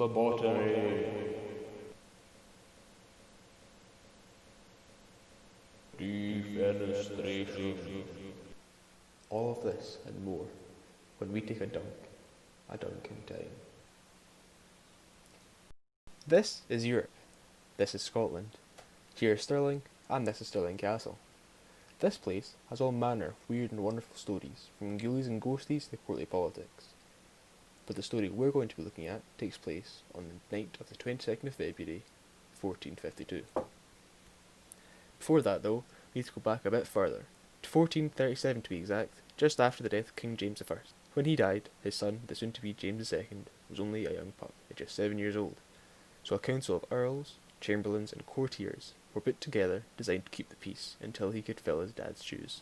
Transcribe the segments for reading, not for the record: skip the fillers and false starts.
lobotomy, defenestration. All of this and more when we take a Dunc-in time. This is Europe. This is Scotland. Here is Stirling, and this is Stirling-Castle. This place has all manner of weird and wonderful stories, from ghoulies and ghosties to courtly politics. But the story we're going to be looking at takes place on the night of the 22nd of February, 1452. Before that, though, we need to go back a bit further, to 1437 to be exact, just after the death of King James I. When he died, his son, the soon-to-be James II, was only a young pup, at just 7 years old. So a council of earls, chamberlains, and courtiers were put together designed to keep the peace until he could fill his dad's shoes.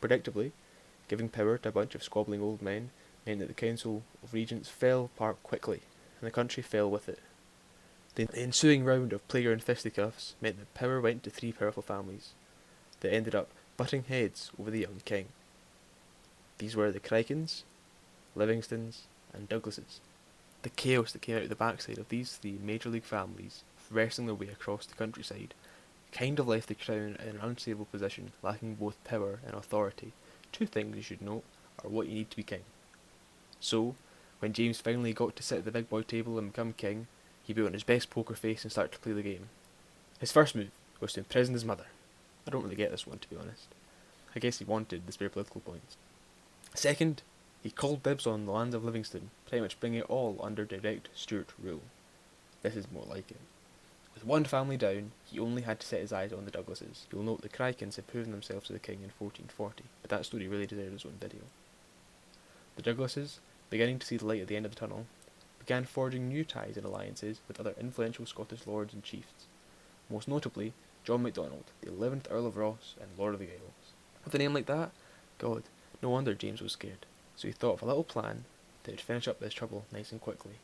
Predictably, giving power to a bunch of squabbling old men meant that the council of regents fell apart quickly, and the country fell with it. The ensuing round of playground fisticuffs meant that power went to three powerful families that ended up butting heads over the young king. These were the Crikens, Livingstons, and Douglases. The chaos that came out of the backside of these three major league families wrestling their way across the countryside kind of left the crown in an unstable position, lacking both power and authority. Two things you should note are what you need to be king. So, when James finally got to sit at the big boy table and become king, he put on his best poker face and started to play the game. His first move was to imprison his mother. I don't really get this one, to be honest. I guess he wanted the spare political points. Second, he called dibs on the lands of Livingston, pretty much bringing it all under direct Stuart rule. This is more like it. With one family down, he only had to set his eyes on the Douglases. You'll note the Crikens had proven themselves to the king in 1440, but that story really deserves its own video. The Douglases, beginning to see the light at the end of the tunnel, began forging new ties and alliances with other influential Scottish lords and chiefs, most notably John MacDonald, the 11th Earl of Ross and Lord of the Isles. With a name like that, God, no wonder James was scared, so he thought of a little plan that would finish up this trouble nice and quickly.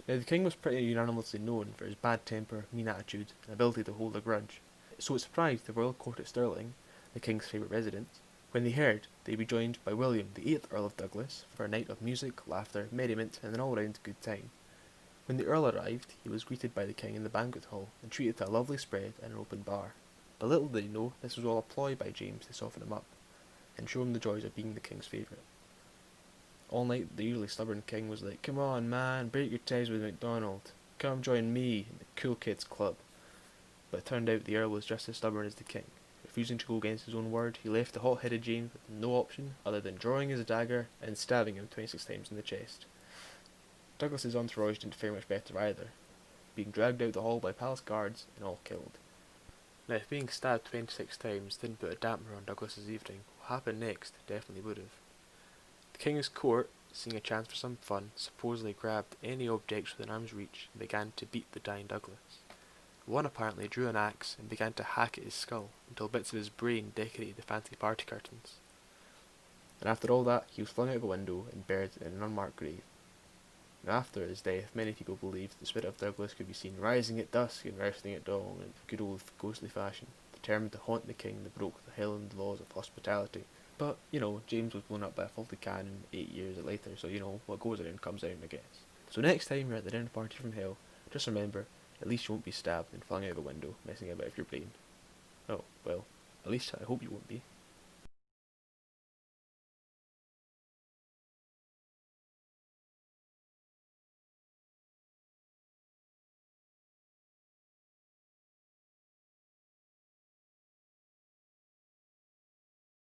Now, the king was pretty unanimously known for his bad temper, mean attitude, and ability to hold a grudge, so it surprised the royal court at Stirling, the king's favourite residence, when they heard they'd be joined by William, the 8th Earl of Douglas, for a night of music, laughter, merriment, and an all-round good time. When the Earl arrived, he was greeted by the king in the banquet hall, and treated to a lovely spread and an open bar. But little did he know this was all a ploy by James to soften him up, and show him the joys of being the king's favourite. All night, the usually stubborn king was like, "Come on, man, break your ties with MacDonald. Come join me in the cool kids club." But it turned out the Earl was just as stubborn as the king. Refusing to go against his own word, he left the hot-headed James with no option other than drawing his dagger and stabbing him 26 times in the chest. Douglas's entourage didn't fare much better either, being dragged out the hall by palace guards and all killed. Now, if being stabbed 26 times didn't put a dampener on Douglas's evening, what happened next definitely would have. The king's court, seeing a chance for some fun, supposedly grabbed any objects within arm's reach and began to beat the dying Douglas. One apparently drew an axe and began to hack at his skull until bits of his brain decorated the fancy party curtains. And after all that, he was flung out of a window and buried in an unmarked grave. And after his death, many people believed the spirit of Douglas could be seen rising at dusk and resting at dawn in good old ghostly fashion, determined to haunt the king that broke the Highland laws of hospitality. But, James was blown up by a faulty cannon 8 years later, so, what goes around comes around, I guess. So next time you're at the dinner party from hell, just remember, at least you won't be stabbed and flung out of a window, messing about with your brain. Oh, well, at least I hope you won't be.